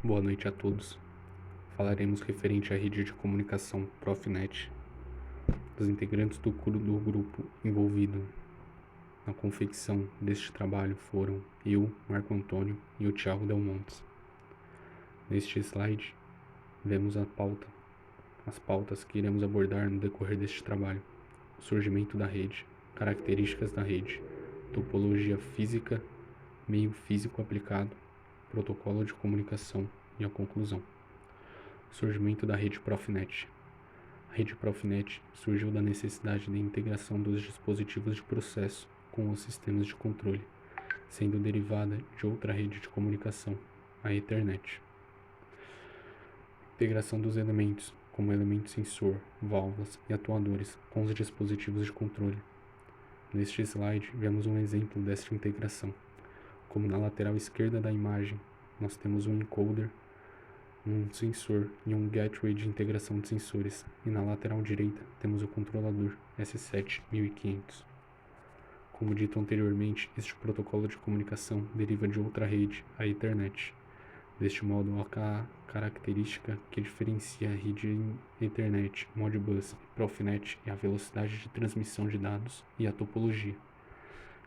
Boa noite a todos. Falaremos referente à rede de comunicação Profinet. Os integrantes do grupo envolvido na confecção deste trabalho foram eu, Marco Antônio e o Thiago Del Montes. Neste slide, vemos as pautas que iremos abordar no decorrer deste trabalho: o surgimento da rede, características da rede, topologia física, meio físico aplicado, protocolo de comunicação e a conclusão. Surgimento da rede Profinet. A rede Profinet surgiu da necessidade de integração dos dispositivos de processo com os sistemas de controle, sendo derivada de outra rede de comunicação, a Ethernet. Integração dos elementos, como elemento sensor, válvulas e atuadores, com os dispositivos de controle. Neste slide, vemos um exemplo desta integração. Como na lateral esquerda da imagem, nós temos um encoder, um sensor e um gateway de integração de sensores, e na lateral direita temos o controlador S7-1500. Como dito anteriormente, este protocolo de comunicação deriva de outra rede, a Ethernet. Deste modo, a característica que diferencia a rede Ethernet, Modbus e Profinet é a velocidade de transmissão de dados e a topologia.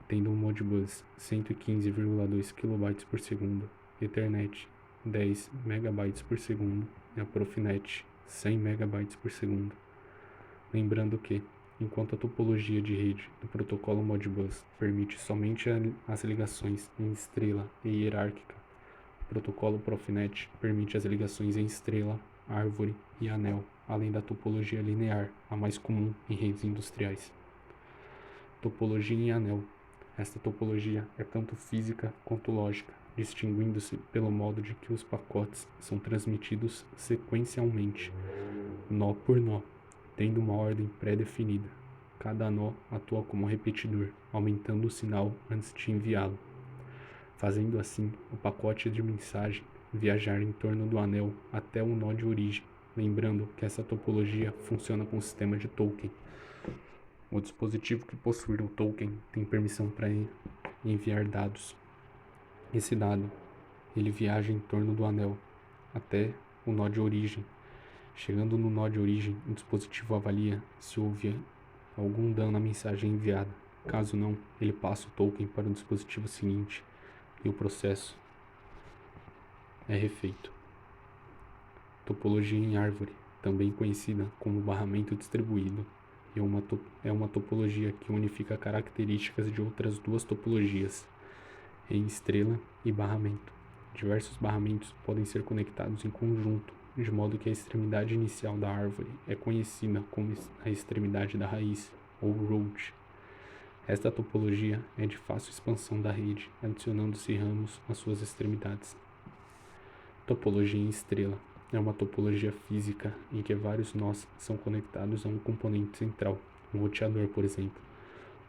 Tendo um Modbus 115,2 kB por segundo, Ethernet 10 MB por segundo e a Profinet 100 MB por segundo. Lembrando que, enquanto a topologia de rede do protocolo Modbus permite somente as ligações em estrela e hierárquica, o protocolo Profinet permite as ligações em estrela, árvore e anel, além da topologia linear, a mais comum em redes industriais. Topologia em anel. Esta topologia é tanto física quanto lógica, distinguindo-se pelo modo de que os pacotes são transmitidos sequencialmente, nó por nó, tendo uma ordem pré-definida. Cada nó atua como repetidor, aumentando o sinal antes de enviá-lo, fazendo assim o pacote de mensagem viajar em torno do anel até o nó de origem, lembrando que essa topologia funciona com o sistema de token. O dispositivo que possuir o token tem permissão para enviar dados. Esse dado, ele viaja em torno do anel até o nó de origem. Chegando no nó de origem, o dispositivo avalia se houve algum dano na mensagem enviada. Caso não, ele passa o token para o dispositivo seguinte e o processo é refeito. Topologia em árvore, também conhecida como barramento distribuído, é uma topologia que unifica características de outras duas topologias, em estrela e barramento. Diversos barramentos podem ser conectados em conjunto, de modo que a extremidade inicial da árvore é conhecida como a extremidade da raiz, ou root. Esta topologia é de fácil expansão da rede, adicionando-se ramos às suas extremidades. Topologia em estrela é uma topologia física em que vários nós são conectados a um componente central, um roteador, por exemplo.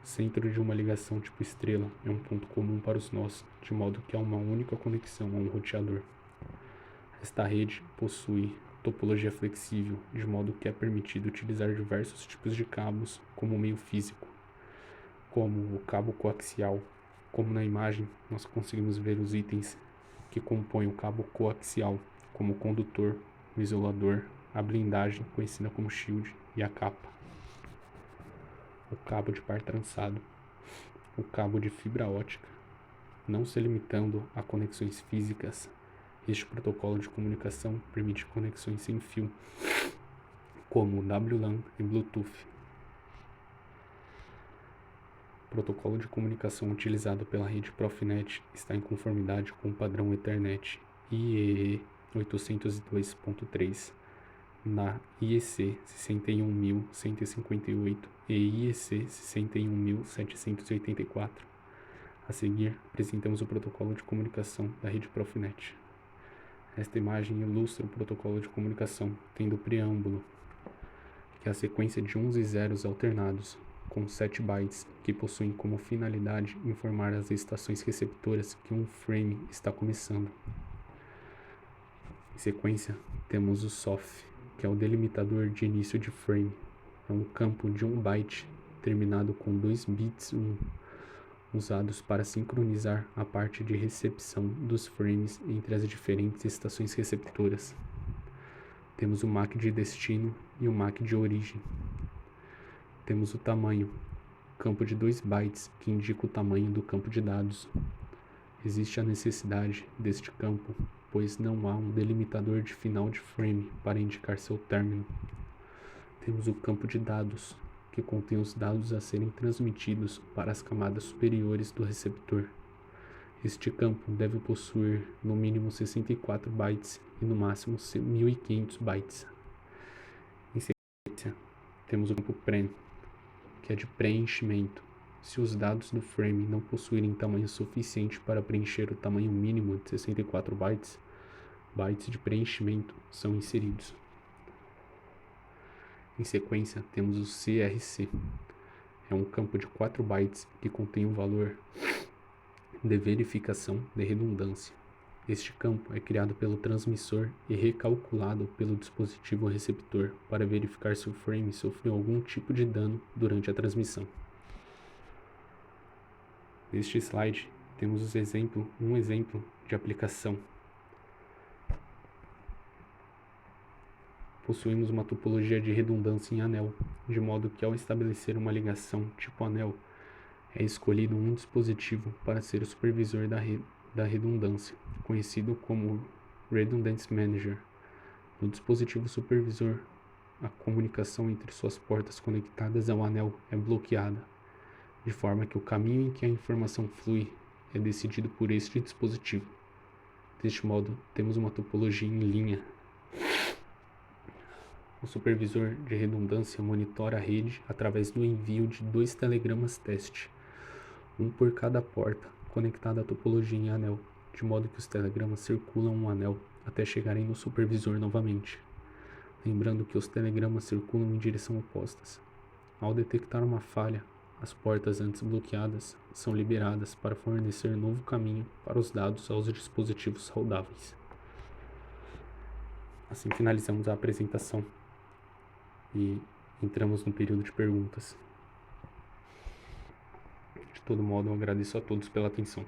O centro de uma ligação tipo estrela é um ponto comum para os nós, de modo que há uma única conexão a um roteador. Esta rede possui topologia flexível, de modo que é permitido utilizar diversos tipos de cabos como meio físico, como o cabo coaxial. Como na imagem, nós conseguimos ver os itens que compõem o cabo coaxial, como o condutor, o isolador, a blindagem, conhecida como shield, e a capa. O cabo de par trançado, o cabo de fibra ótica. Não se limitando a conexões físicas, este protocolo de comunicação permite conexões sem fio, como WLAN e Bluetooth. O protocolo de comunicação utilizado pela rede Profinet está em conformidade com o padrão Ethernet IEEE 802.3 na IEC 61158 e IEC 61784. A seguir, apresentamos o protocolo de comunicação da rede Profinet. Esta imagem ilustra o protocolo de comunicação, tendo o preâmbulo, que é a sequência de 1s e 0s alternados, com 7 bytes, que possuem como finalidade informar as estações receptoras que um frame está começando. Em sequência, temos o SOF, que é o delimitador de início de frame. É um campo de 1 byte, terminado com 2 bits 1. usados para sincronizar a parte de recepção dos frames entre as diferentes estações receptoras. Temos o MAC de destino e o MAC de origem. Temos o tamanho, campo de 2 bytes, que indica o tamanho do campo de dados. Existe a necessidade deste campo, pois não há um delimitador de final de frame para indicar seu término. Temos o campo de dados, que contém os dados a serem transmitidos para as camadas superiores do receptor. Este campo deve possuir no mínimo 64 bytes e no máximo 1500 bytes. Em sequência, temos o campo prem, que é de preenchimento. Se os dados do frame não possuírem tamanho suficiente para preencher o tamanho mínimo de 64 bytes, bytes de preenchimento são inseridos. Em sequência, temos o CRC. É um campo de 4 bytes que contém o valor de verificação de redundância. Este campo é criado pelo transmissor e recalculado pelo dispositivo receptor para verificar se o frame sofreu algum tipo de dano durante a transmissão. Neste slide, temos um exemplo de aplicação. Possuímos uma topologia de redundância em anel, de modo que ao estabelecer uma ligação tipo anel, é escolhido um dispositivo para ser o supervisor da redundância, conhecido como Redundancy Manager. No dispositivo supervisor, a comunicação entre suas portas conectadas ao anel é bloqueada, de forma que o caminho em que a informação flui é decidido por este dispositivo. Deste modo, temos uma topologia em linha. O supervisor de redundância monitora a rede através do envio de 2 telegramas teste, um por cada porta conectada à topologia em anel, de modo que os telegramas circulam um anel até chegarem no supervisor novamente. Lembrando que os telegramas circulam em direção opostas. Ao detectar uma falha, as portas antes bloqueadas são liberadas para fornecer novo caminho para os dados aos dispositivos saudáveis. Assim finalizamos a apresentação e entramos no período de perguntas. De todo modo, eu agradeço a todos pela atenção.